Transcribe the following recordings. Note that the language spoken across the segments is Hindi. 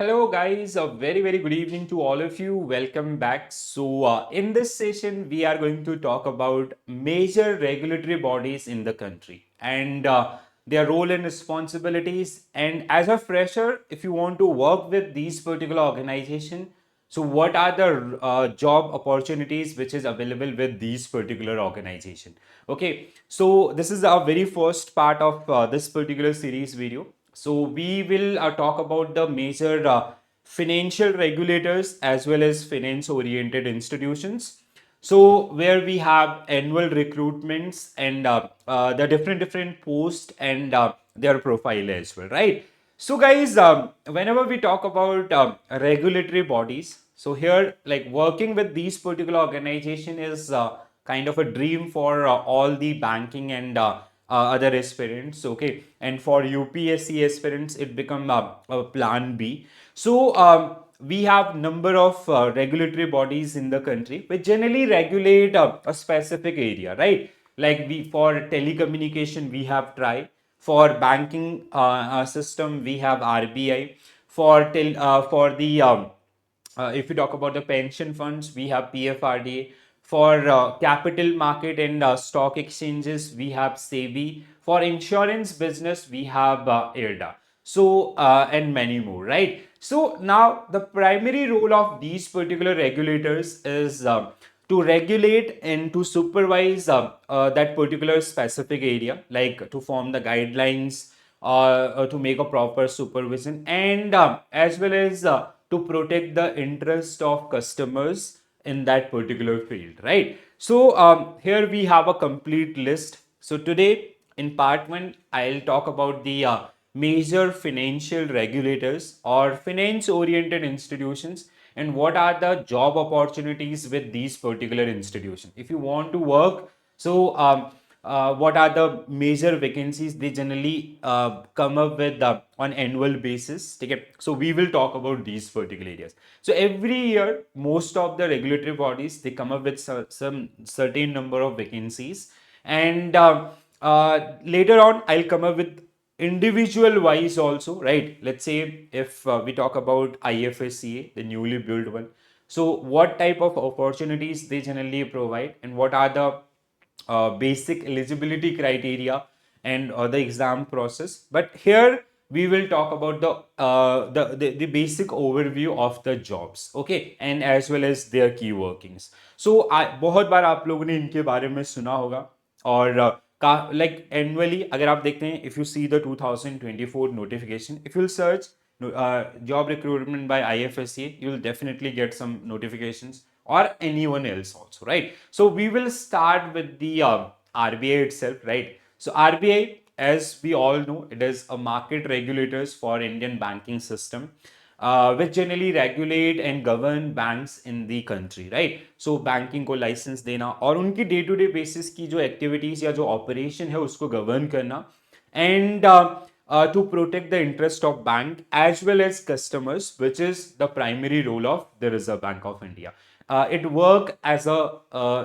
Hello, guys. A very good evening to all of you. Welcome back. In this session, we are going to talk about major regulatory bodies in the country and their role and responsibilities. And as a fresher, if you want to work with these particular organization, so what are the job opportunities which is available with these particular organization? Okay, so this is our very first part of this particular series video. So we will talk about the major financial regulators as well as finance oriented institutions. So where we have annual recruitments and the different posts and their profile as well, right? So guys, whenever we talk about regulatory bodies, so here like working with these particular organization is kind of a dream for all the banking and other aspirants. Okay, and for UPSC aspirants, it become a plan B. So we have number of regulatory bodies in the country which generally regulate a specific area, right? Like we for telecommunication we have TRAI, for banking system we have RBI, for the if you talk about the pension funds, we have PFRDA. For capital market and stock exchanges, we have SEBI. For insurance business, we have IRDA. So, and many more, right? So, now the primary role of these particular regulators is to regulate and to supervise that particular specific area, like to form the guidelines, to make a proper supervision, and as well as to protect the interest of customers in that particular field, right? So here we have a complete list. So today in part one, I'll talk about the major financial regulators or finance oriented institutions and what are the job opportunities with these particular institutions. If you want to work, so what are the major vacancies they generally come up with on annual basis. Okay, so we will talk about these particular areas. So every year most of the regulatory bodies they come up with some certain number of vacancies, and later on I'll come up with individual wise also, right? Let's say if we talk about IFSCA, the newly built one, so what type of opportunities they generally provide and what are the basic eligibility criteria and the exam process. But here we will talk about the basic overview of the jobs, okay, and as well as their key workings. So बहुत बार आप लोगों ने इनके बारे में सुना होगा, और लाइक एनुअली अगर आप देखते हैं, if you see the 2024 notification, if you search job recruitment by IFSCA, you'll definitely get some notifications, or anyone else also, right? So we will start with the RBI itself, right? So RBI, as we all know, it is a market regulators for Indian banking system, which generally regulate and govern banks in the country, right? So banking को license देना और उनकी day to day basis की जो activities या जो operation है उसको govern करना, and to protect the interest of bank as well as customers, which is the primary role of the Reserve Bank of India. It work as a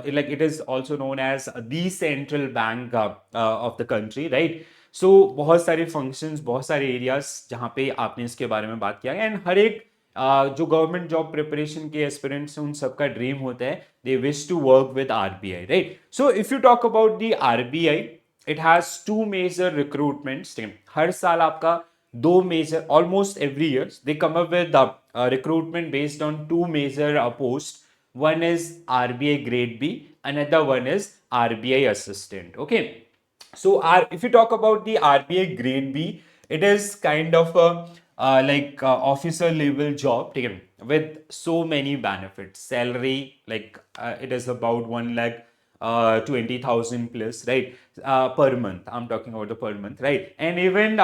like it is also known as the central bank of the country, right? So बहुत सारे functions, बहुत सारे areas जहाँ पे आपने इसके बारे में बात किया है, एंड हर एक जो गवर्नमेंट जॉब प्रिपरेशन के एस्पिरेंट्स हैं उन सबका ड्रीम होता है, they wish to work with RBI, right? So if you talk about the RBI, it has two major recruitments team. हर साल आपका दो major, almost every year they come up with recruitment based on two major post. One is RBI grade B, another one is RBI assistant. Okay, so if you talk about the RBI grade B, it is kind of a officer level job, okay, with so many benefits. Salary, like it is about 1 lakh 20,000 plus, right? Per month. I'm talking about the per month, right? And even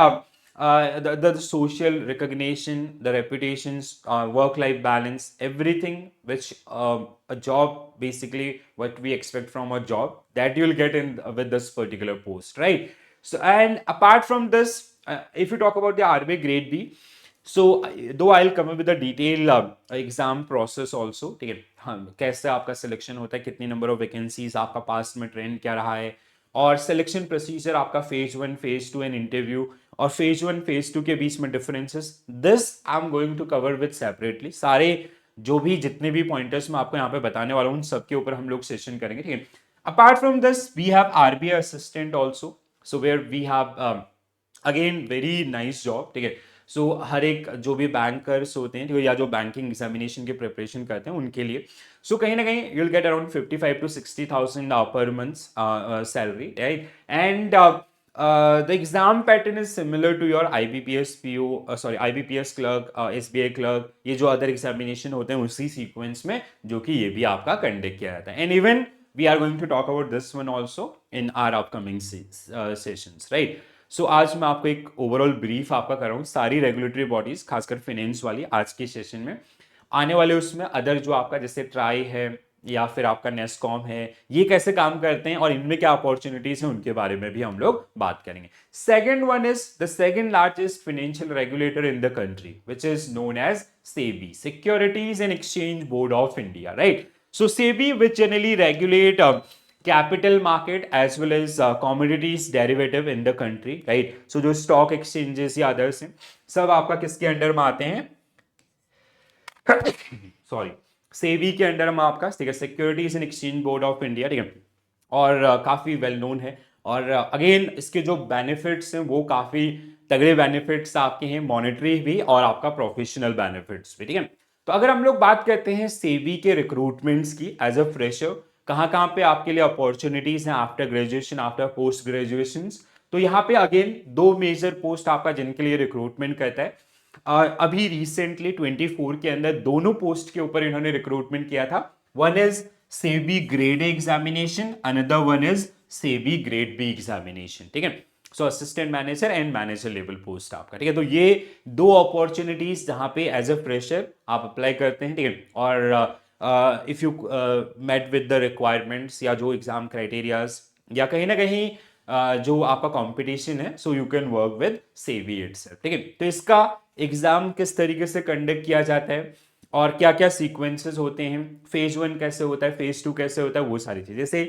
the social recognition, the reputations, work-life balance, everything which a job, basically what we expect from a job, that you'll get in with this particular post, right? So, and apart from this, if you talk about the RBI grade B, so though I'll come up with a detailed exam process also, ठीक है, हाँ, कैसे आपका सिलेक्शन होता है, कितनी नंबर ऑफ वैकेंसीज, आपका पास्ट में ट्रेंड क्या रहा है, और सिलेक्शन प्रोसीजर आपका phase one, phase two and interview, और फेज 1 फेज 2 के बीच में differences, this I am going to cover with separately. सारे जो भी जितने भी पॉइंटर्स मैं आपको यहाँ पे बताने वाला हूँ उन सबके ऊपर हम लोग सेशन करेंगे, ठीक है। Apart from this we have RBI assistant also, so where we have again very nice job, ठीक है। सो हर एक जो भी बैंकर्स होते हैं, ठीक है, या जो बैंकिंग एग्जामिनेशन की प्रिपरेशन करते हैं उनके लिए, सो कहीं ना कहीं you will get around 55 to 60,000 per month salary, right? And the exam pattern is similar to your IBPS PO, sorry IBPS clerk, SBI clerk, ये जो अदर एग्जामिनेशन होते हैं उसी सीक्वेंस में जो कि ये भी आपका कंडक्ट किया जाता है। And even we are going to talk about this one also in our upcoming sessions, right. So आज मैं आपको एक ओवरऑल ब्रीफ आपका कर रहा हूँ सारी रेगुलेटरी बॉडीज, खासकर फाइनेंस वाली आज के सेशन में आने वाले, उसमें अदर जो आपका जैसे ट्राई है या फिर आपका नेस्कॉम है, ये कैसे काम करते हैं और इनमें क्या अपॉर्चुनिटीज हैं उनके बारे में भी हम लोग बात करेंगे। Second one is the second largest financial regulator in the country which is known as SEBI, securities and exchange board of India, right. So SEBI which generally regulate capital market as well as commodities derivative in the country, right? So जो stock exchanges या others हैं सब आपका किसके अंडर में आते हैं? सॉरी, सेबी के अंडर में आपका, ठीक है, securities and exchange board of India, ठीक है। और काफी वेल नोन है। और अगेन इसके जो बेनिफिट्स हैं वो काफी तगड़े बेनिफिट्स आपके हैं, मॉनेटरी भी और आपका प्रोफेशनल बेनिफिट्स भी, ठीक है। तो अगर हम लोग बात करते हैं सेबी के रिक्रूटमेंट्स की एज अ फ्रेशर, कहाँ कहाँ पे आपके लिए अपॉर्चुनिटीज हैं after graduation, after post graduation, तो यहाँ पे अगेन दो मेजर पोस्ट आपका जिनके लिए रिक्रूटमेंट करता है। अभी रिसेंटली 24 के अंदर दोनों पोस्ट के ऊपर इन्होंने रिक्रूटमेंट किया था। One is SEBI grade A examination, another one is SEBI grade B examination, ठीक है। So assistant manager and manager level post आपका, ठीक है। तो ये दो अपॉर्चुनिटीज जहां पे एज अ फ्रेशर आप अप्लाई करते हैं, ठीक है। और if you met with the requirements या जो एग्जाम क्राइटेरियाज या कहीं ना कहीं जो आपका कंपटीशन है, so you can work with SEBI itself, ठीक है। तो इसका एग्जाम किस तरीके से कंडक्ट किया जाता है और क्या क्या सीक्वेंसेस होते हैं, फेज 1 कैसे होता है, फेज 2 कैसे होता है, वो सारी चीजें। जैसे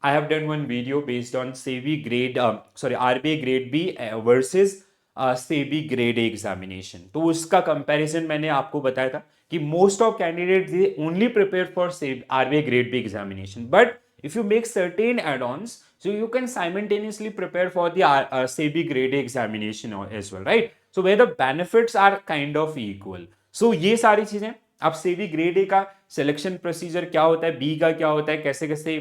I have done one video based on SEBI grade sorry RBI grade B versus SEBI grade A examination, तो उसका कंपैरिजन मैंने आपको बताया था कि most of candidates they only prepare for RBI grade B examination, but if you make certain add-ons, so you can simultaneously prepare for the SEBI grade A examination as well, right? So where the benefits are kind of equal. So ये सारी चीजें, अब SEBI grade A का सिलेक्शन प्रोसीजर क्या होता है, बी का क्या होता है, कैसे कैसे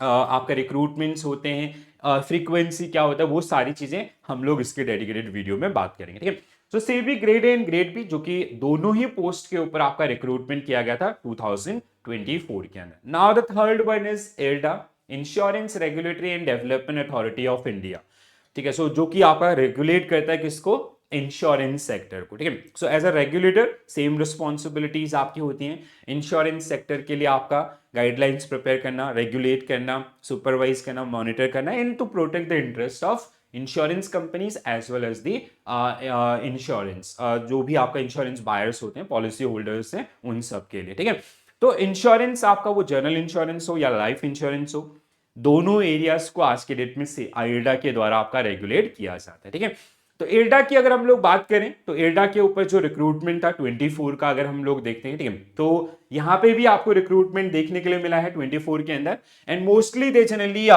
आपका रिक्रूटमेंट्स होते हैं, फ्रीक्वेंसी क्या होता है, वो सारी चीजें हम लोग इसके डेडिकेटेड वीडियो में बात करेंगे, ठीक है। तो SEBI grade A and grade B जो कि दोनों ही पोस्ट के ऊपर आपका रिक्रूटमेंट किया गया था 2024 के अंदर। Now the third one is IRDA, insurance regulatory and development authority of India, ठीक है। सो जो कि आपका रेगुलेट करता है किसको, इंश्योरेंस सेक्टर को, ठीक है। So as a regulator same responsibilities आपकी होती हैं इंश्योरेंस सेक्टर के लिए, आपका गाइडलाइंस प्रिपेयर करना, रेगुलेट करना, सुपरवाइज करना, मॉनिटर करना and to protect the interest of insurance companies as well as the insurance, जो भी आपका इंश्योरेंस बायर्स होते हैं, पॉलिसी होल्डर्स हैं, उन सब के लिए, ठीक है। तो इंश्योरेंस आपका वो जनरल इंश्योरेंस हो या लाइफ इंश्योरेंस हो, दोनों एरियाज को आज के डेट में से IRDA के द्वारा आपका रेगुलेट किया जाता है, ठीक है। तो IRDA की अगर हम लोग बात करें तो IRDA के ऊपर जो रिक्रूटमेंट था 24 का अगर हम लोग देखते हैं, ठीक है, तो यहाँ पे भी आपको रिक्रूटमेंट देखने के लिए मिला है 24 के अंदर, and mostly they generally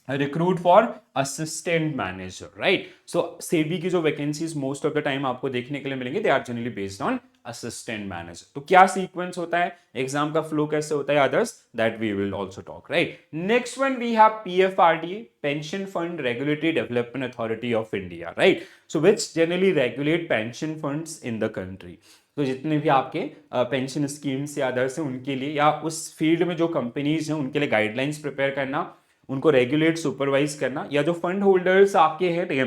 recruit for assistant manager, right. So SEBI की जो vacancies most of the time आपको देखने के लिए मिलेंगे, they are generally based on assistant manager. तो क्या सीक्वेंस होता है, एग्जाम का फ्लो कैसे होता है, others that we will also talk, right. Next one we have PFRDA, pension fund regulatory development authority of India, right. So which generally regulate pension funds in the country. तो जितने भी आपके पेंशन स्कीम्स या अदर्स हैं उनके लिए, या उस फील्ड में जो कंपनीज हैं उनके लिए गाइडलाइंस प्रिपेयर करना, उनको रेगुलेट सुपरवाइज करना, या जो फंड होल्डर्स आपके हैं, ठीक है,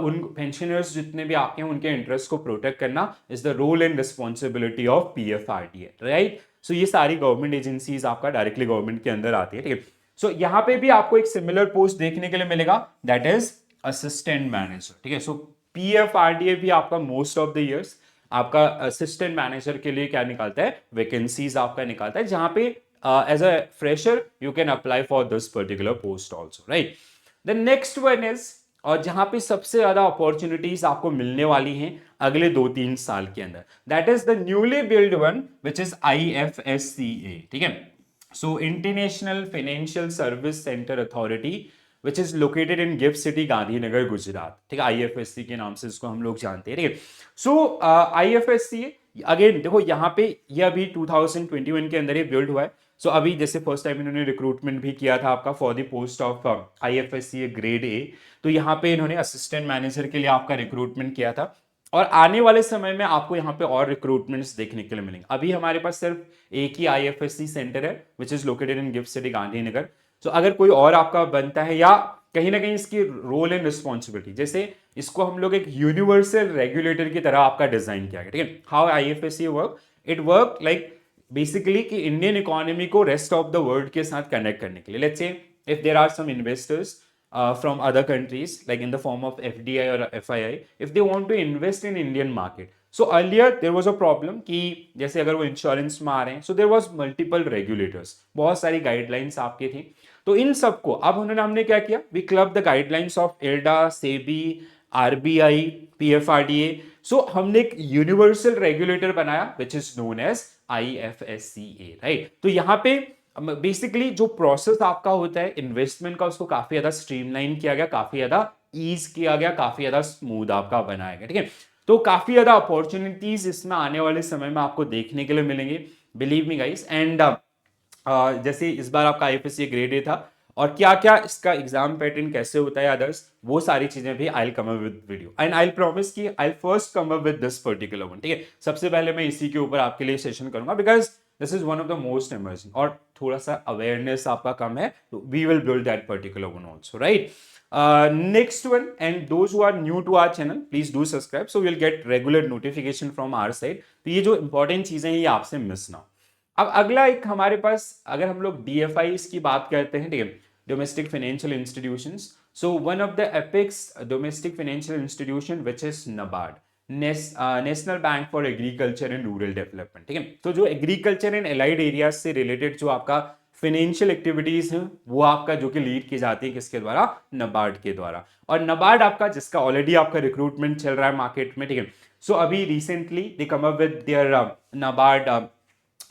उन पेंशनर्स जितने भी आपके हैं उनके इंटरेस्ट को प्रोटेक्ट करना is the role and responsibility of PFRDA, right. So ये सारी गवर्नमेंट एजेंसीज आपका डायरेक्टली गवर्नमेंट के अंदर आती है, ठीक है। सो यहाँ पे भी आपको एक सिमिलर पोस्ट देखने के लिए मिलेगा, दैट इज असिस्टेंट मैनेजर, ठीक है। सो PFRDA भी आपका मोस्ट ऑफ द ईयर्स आपका असिस्टेंट मैनेजर के लिए क्या निकालता है, वैकेंसीज आपका निकालता है, जहां पे as a fresher you can apply for this particular post also, right. The next one is और जहां पे सबसे ज्यादा अपॉर्चुनिटीज आपको मिलने वाली हैं अगले 2-3 साल के अंदर, that is the newly build one which is IFSCA, ठीक है। So international financial service centre authority which is located in GIFT city Gandhinagar Gujarat, ठीक है। IFSC के नाम से इसको हम लोग जानते हैं, ठीक है। सो IFSC अगेन देखो यहाँ पे ये अभी 2021 के अंदर ये बिल्ड हुआ है। सो अभी जैसे फर्स्ट टाइम इन्होंने रिक्रूटमेंट भी किया था आपका for the post of IFSC grade A, तो यहाँ पे इन्होंने असिस्टेंट मैनेजर के लिए आपका रिक्रूटमेंट किया था। और आने वाले समय में आपको यहाँ पे और रिक्रूटमेंट्स देखने के लिए मिलेंगे। अभी हमारे पास सिर्फ एक ही IFSC सेंटर है which is located in GIFT city Gandhinagar. So अगर कोई और आपका बनता है या कहीं ना कहीं इसकी रोल एंड रिस्पॉन्सिबिलिटी, जैसे इसको हम लोग एक यूनिवर्सल रेगुलेटर की तरह आपका डिजाइन किया गया, ठीक है। How IFSC work, it work like basically कि इंडियन इकोनॉमी को रेस्ट ऑफ द वर्ल्ड के साथ कनेक्ट करने के लिए, let's say if there are some investors from other countries like in the form of FDI or FII, if they want to invest in Indian market. So earlier there was a problem कि जैसे अगर वो इंश्योरेंस में आ रहे हैं, so there was multiple regulators, बहुत सारी गाइडलाइंस आपके थी। तो इन सबको अब हमने क्या किया, we clubbed the guidelines of IRDA, SEBI, RBI, PFRDA. So हमने एक यूनिवर्सल रेगुलेटर बनाया which is known as IFSCA, right. तो यहाँ पे बेसिकली जो प्रोसेस आपका होता है इन्वेस्टमेंट का, उसको काफी ज्यादा स्ट्रीमलाइन किया गया, काफी ज्यादा ईज किया गया, काफी ज्यादा स्मूथ आपका बनाया गया, ठीक है। तो काफी ज्यादा अपॉर्चुनिटीज इसमें आने वाले समय में आपको देखने के लिए मिलेंगे, बिलीव मी गाइस। एंड जैसे इस बार आपका IFSC ग्रेड ए था, और क्या क्या इसका एग्जाम पैटर्न कैसे होता है अदर्स, वो सारी चीजें भी I come up with video, and I promise कि I first come up with this particular one, ठीक है। सबसे पहले मैं इसी के ऊपर आपके लिए सेशन करूंगा because this is one of the most emerging, और थोड़ा सा अवेयरनेस आपका कम है, तो we will build that particular one also, right. Next one, and those who are new to our channel please do subscribe so will get regular notification from our side. तो ये जो इंपॉर्टेंट चीजें हैं ये आपसे मिस ना हो। अब अगला एक हमारे पास, अगर हम लोग DFIs की बात करते हैं, ठीक है, domestic financial institutions, so one of the apex domestic financial institution which is NABARD, national bank for agriculture and rural development, ठीक है। तो जो एग्रीकल्चर एंड एलाइड एरियाज से रिलेटेड जो आपका फाइनेंशियल एक्टिविटीज हैं वो आपका जो कि लीड की जाती है किसके द्वारा, NABARD के द्वारा। और NABARD आपका जिसका ऑलरेडी आपका रिक्रूटमेंट चल रहा है मार्केट में, ठीक है। सो अभी recently they come up with their NABARD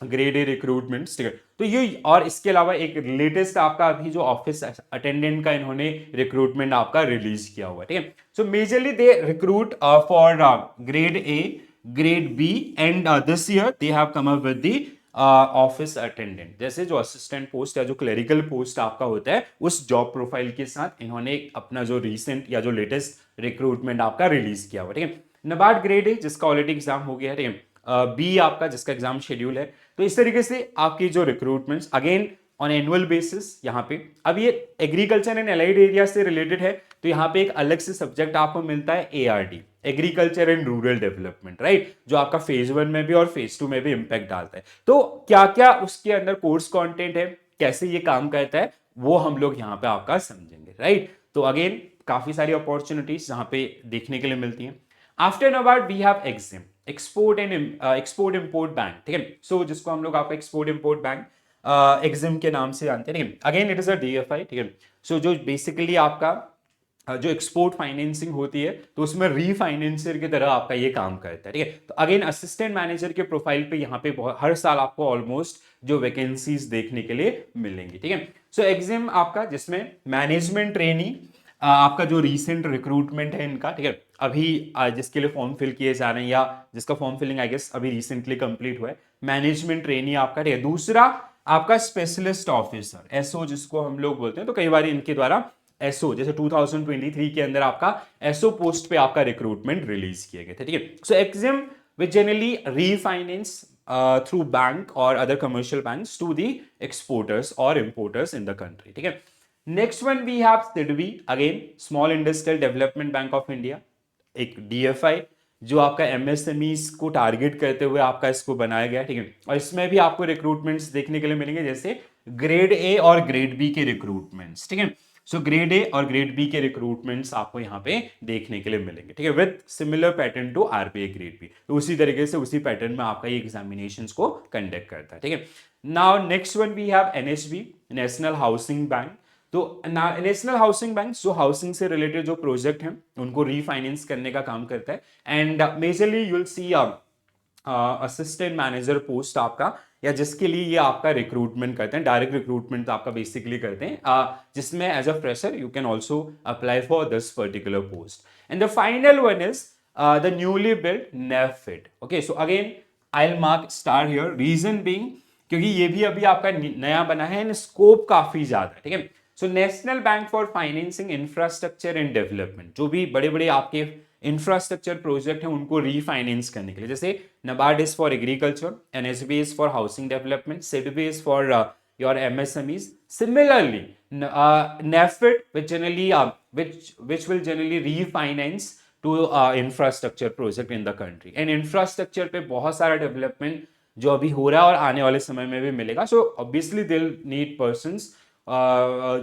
grade A recruitments, ठीक है। तो ये, और इसके अलावा एक लेटेस्ट आपका अभी जो ऑफिस अटेंडेंट का इन्होंने रिक्रूटमेंट आपका रिलीज किया हुआ है, ठीक है। So majorly they recruit for grade A, grade B, and this year they have come up with the office attendant, जैसे जो असिस्टेंट पोस्ट या जो क्लरिकल पोस्ट आपका होता है उस जॉब प्रोफाइल के साथ इन्होंने अपना जो रिसेंट या जो लेटेस्ट रिक्रूटमेंट आपका रिलीज किया हुआ, ठीक है। NABARD ग्रेड ए जिसका ऑलरेडी एग्जाम हो गया है, ठीक है। बी आपका जिसका एग्जाम शेड्यूल है। तो इस तरीके से आपकी जो recruitments again on annual basis, यहाँ पे अब ये एग्रीकल्चर एंड एलाइड एरिया से रिलेटेड है, तो यहाँ पे एक अलग से सब्जेक्ट आपको मिलता है ARD, agriculture and rural development, right, जो आपका फेज 1 में भी और फेज 2 में भी इंपैक्ट डालता है। तो क्या क्या उसके अंदर कोर्स कंटेंट है, कैसे ये काम करता है, वो हम लोग यहाँ पे आपका समझेंगे, राइट। तो अगेन काफी सारी अपॉर्चुनिटीज यहाँ पे देखने के लिए मिलती हैं। After NABARD we have EXIM, export and export import bank, ठीक है। सो जिसको हम लोग आपका एक्सपोर्ट इंपोर्ट बैंक EXIM के नाम से जानते हैं, ठीक है। Again it is a DFI, ठीक है। सो जो बेसिकली आपका जो एक्सपोर्ट फाइनेंसिंग होती है तो उसमें रीफाइनेंसर की तरह आपका ये काम करता है, ठीक है। तो अगेन असिस्टेंट मैनेजर के प्रोफाइल पे यहाँ पे हर साल आपको ऑलमोस्ट जो वैकेंसीज देखने के लिए मिलेंगी, ठीक है। सो EXIM आपका जिसमें मैनेजमेंट ट्रेनी आपका जो रीसेंट रिक्रूटमेंट है इनका, ठीक है, अभी जिसके लिए फॉर्म फिल किए जा रहे हैं या जिसका फॉर्म फिलिंग आई गेस अभी रिसेंटली कंप्लीट हुआ है, मैनेजमेंट ट्रेनी आपका, ठीक है। दूसरा आपका स्पेशलिस्ट ऑफिसर SO जिसको हम लोग बोलते हैं, तो कई बार इनके द्वारा SO जैसे 2023 के अंदर आपका SO पोस्ट पे आपका रिक्रूटमेंट रिलीज किए गए थे, ठीक है। So EXIM which generally refinance through bank और other commercial banks to the exporters और इंपोर्टर्स इन द कंट्री, ठीक है। Next one we have SIDBI, again small industrial development bank of India, एक DFI जो आपका MSMEs को टारगेट करते हुए आपका इसको बनाया गया है, ठीक है। और इसमें भी आपको रिक्रूटमेंट्स देखने के लिए मिलेंगे जैसे ग्रेड ए और ग्रेड बी के रिक्रूटमेंट्स, ठीक है। सो ग्रेड ए और ग्रेड बी के रिक्रूटमेंट्स आपको यहाँ पे देखने के लिए मिलेंगे, ठीक है, with similar pattern to RBI grade B. तो उसी तरीके से उसी पैटर्न में आपका ये एग्जामिनेशंस को कंडक्ट करता है, ठीक है। Now next one we have NHB, national housing bank. तो नेशनल हाउसिंग बैंक जो हाउसिंग से रिलेटेड जो प्रोजेक्ट हैं उनको रीफाइनेंस करने का काम करता है। And majorly you will see assistant manager post आपका, या जिसके लिए ये आपका रिक्रूटमेंट करते हैं, डायरेक्ट रिक्रूटमेंट तो आपका बेसिकली करते हैं, जिसमें as a fresher you can also apply for this particular post. And the final one is the newly built NAFED. Okay, so again I will mark star here, reason being क्योंकि ये भी अभी आपका नया बना है एंड स्कोप काफी ज्यादा है, ठीक है। So national bank for financing infrastructure and development, जो भी बड़े बड़े आपके इंफ्रास्ट्रक्चर प्रोजेक्ट है उनको रीफाइनेंस करने के लिए, जैसे NABARD is for agriculture, NSB is for housing development, SIDBI is for your MSMEs. Similarly NAFED which will generally refinance to infrastructure project in the country, and infrastructure पे बहुत सारा डेवलपमेंट जो अभी हो रहा है और आने वाले समय में भी मिलेगा। So obviously they need persons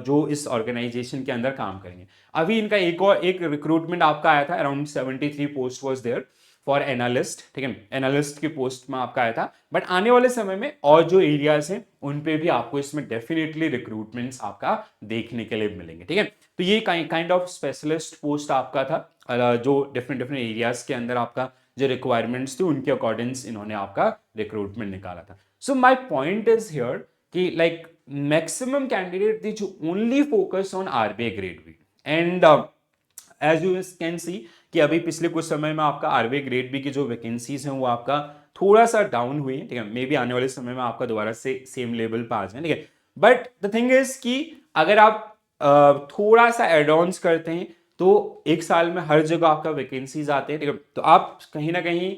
जो इस ऑर्गेनाइजेशन के अंदर काम करेंगे। अभी इनका एक रिक्रूटमेंट आपका आया था, around 73 post was there for analyst, ठीक है, एनालिस्ट की पोस्ट में आपका आया था। बट आने वाले समय में और जो एरियाज हैं उन पे भी आपको इसमें डेफिनेटली रिक्रूटमेंट्स आपका देखने के लिए मिलेंगे, ठीक है। तो ये काइंड ऑफ स्पेशलिस्ट पोस्ट आपका था, जो डिफरेंट डिफरेंट एरियाज के अंदर आपका जो रिक्वायरमेंट्स थी उनके अकॉर्डिंग्स इन्होंने आपका रिक्रूटमेंट निकाला था। So my point is here कि लाइक मैक्सिमम कैंडिडेट दे जो only focus on RBI grade B, and as you can see कि अभी पिछले कुछ समय में आपका आरबीआई ग्रेड बी की जो वैकेंसीज हैं वो आपका थोड़ा सा डाउन हुई है, ठीक है। मे बी आने वाले समय में आपका दोबारा से सेम लेवल पे आ जाए, ठीक है। बट द थिंग इज कि अगर आप थोड़ा सा एड ऑन्स करते हैं तो एक साल में हर जगह आपका वैकेंसीज आते हैं, ठीक है। तो आप कहीं ना कहीं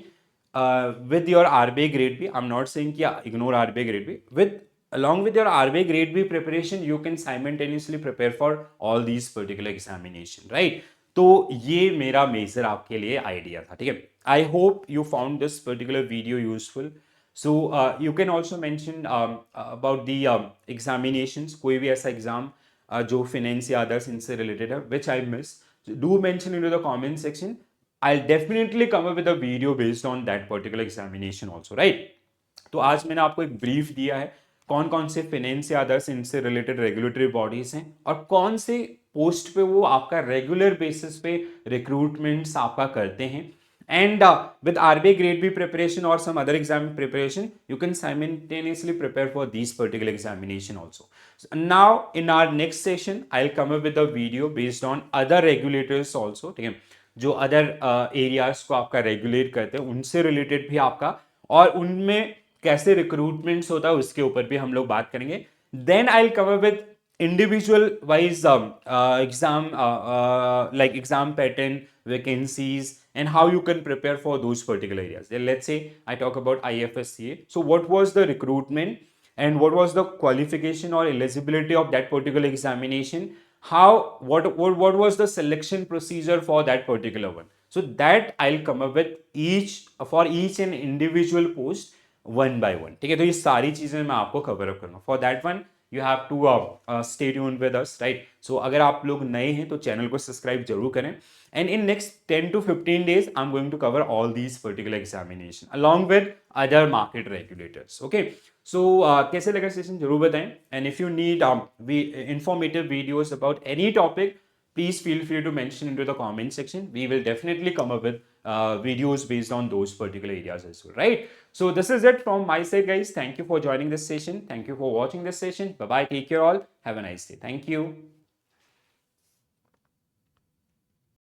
with your RBI grade B, I'm not saying कि ignore RBI grade B, along with your RBI grade B preparation, you can simultaneously prepare for all these particular examination, right? तो ये मेरा मेजर आपके लिए आइडिया था, ठीक है। I hope you found this particular video useful. So you can also mention about the examinations, कोई भी ऐसा एग्जाम जो फिनेंस या अदर्स इनसे रिलेटेड है which I miss, do mention in the comment section. I'll definitely come up with a video based on that particular examination also, right? तो आज मैंने आपको एक ब्रीफ दिया है कौन कौन से फिनेंस या अदर्स इनसे रिलेटेड रेगुलेटरी बॉडीज हैं और कौन से पोस्ट पे वो आपका रेगुलर बेसिस पे रिक्रूटमेंट्स आपका करते हैं। And with RBI grade B preparation or some other exam preparation, you can simultaneously prepare for these particular examination also. So now in our next session, I'll come up with a video based on other regulators also, ठीक है, जो अदर एरियाज को आपका रेगुलेट करते हैं उनसे रिलेटेड भी आपका, और उनमें कैसे रिक्रूटमेंट्स होता है उसके ऊपर भी हम लोग बात करेंगे। Then I will come up with individual wise exam, like exam pattern, vacancies, and how you can prepare for those particular areas. Then let's say I talk about IFSCA. So what was the recruitment and what was the qualification or eligibility of that particular examination? What was the selection procedure for that particular one? So that I'll come up with each and individual post one by one, ठीक है। तो ये सारी चीजें मैं आपको कवर अप करूंगा। For that one you have to stay tuned with us, right. So अगर आप लोग नए हैं तो चैनल को सब्सक्राइब जरूर करें। And in next 10 to 15 days I am going to cover all these particular examination along with other market regulators, okay. So कैसे लगा सेशन जरूर बताएं। And if you need informative videos about any topic, please feel free to mention into the comment section. We will definitely come up with videos based on those particular areas as well, right? So this is it from my side, guys. Thank you for joining this session. Thank you for watching this session. Bye bye. Take care all. Have a nice day. Thank you.